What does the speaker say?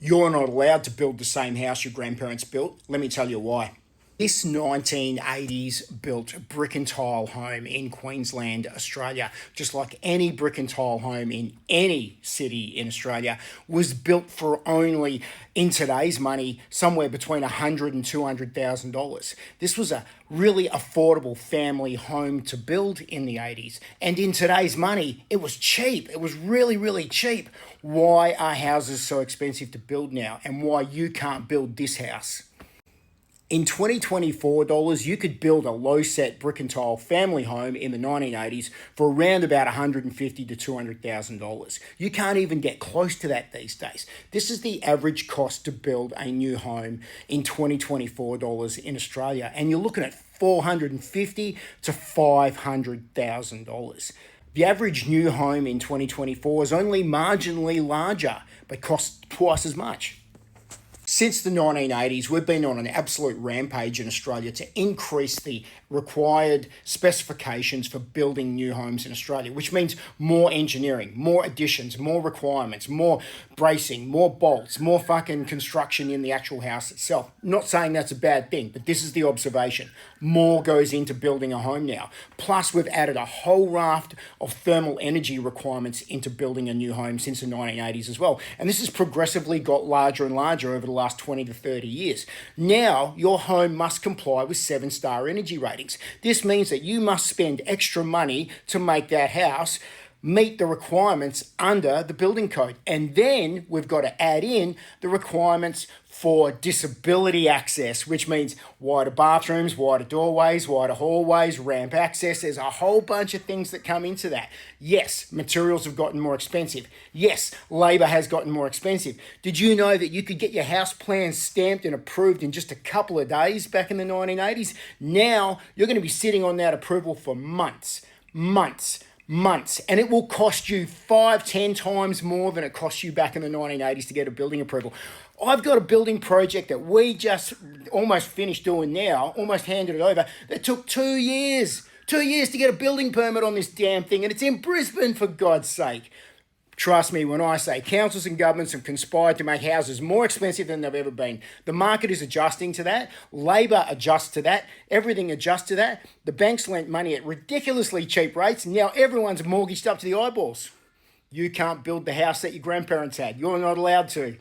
You're not allowed to build the same house your grandparents built. Let me tell you why. This 1980s built brick and tile home in Queensland, Australia, just like any brick and tile home in any city in Australia, was built for only, in today's money, somewhere between $100,000 and $200,000. This was a really affordable family home to build in the 80s. And in today's money, it was cheap. It was really, really cheap. Why are houses so expensive to build now, and why you can't build this house? In 2024 dollars, you could build a low-set brick and tile family home in the 1980s for around about $150,000 to $200,000. You can't even get close to that these days. This is the average cost to build a new home in 2024 dollars in Australia, and you're looking at $450,000 to $500,000. The average new home in 2024 is only marginally larger, but costs twice as much. Since the 1980s, we've been on an absolute rampage in Australia to increase the required specifications for building new homes in Australia, which means more engineering, more additions, more requirements, more bracing, more bolts, more fucking construction in the actual house itself. Not saying that's a bad thing, but this is the observation. More goes into building a home now. Plus, we've added a whole raft of thermal energy requirements into building a new home since the 1980s as well. And this has progressively got larger and larger over the last 20 to 30 years. Now, your home must comply with 7-star energy ratings. This means that you must spend extra money to make that house meet the requirements under the building code. And then we've got to add in the requirements for disability access, which means wider bathrooms, wider doorways, wider hallways, ramp access. There's a whole bunch of things that come into that. Yes, materials have gotten more expensive. Yes, labour has gotten more expensive. Did you know that you could get your house plans stamped and approved in just a couple of days back in the 1980s? Now you're going to be sitting on that approval for months, and it will cost you 5-10 times more than it cost you back in the 1980s to get a building approval. I've got a building project that we just almost finished doing now, almost handed it over, that took 2 years. 2 years to get a building permit on this damn thing, and it's in Brisbane, for God's sake. Trust me when I say councils and governments have conspired to make houses more expensive than they've ever been. The market is adjusting to that. Labour adjusts to that. Everything adjusts to that. The banks lent money at ridiculously cheap rates, and now everyone's mortgaged up to the eyeballs. You can't build the house that your grandparents had. You're not allowed to.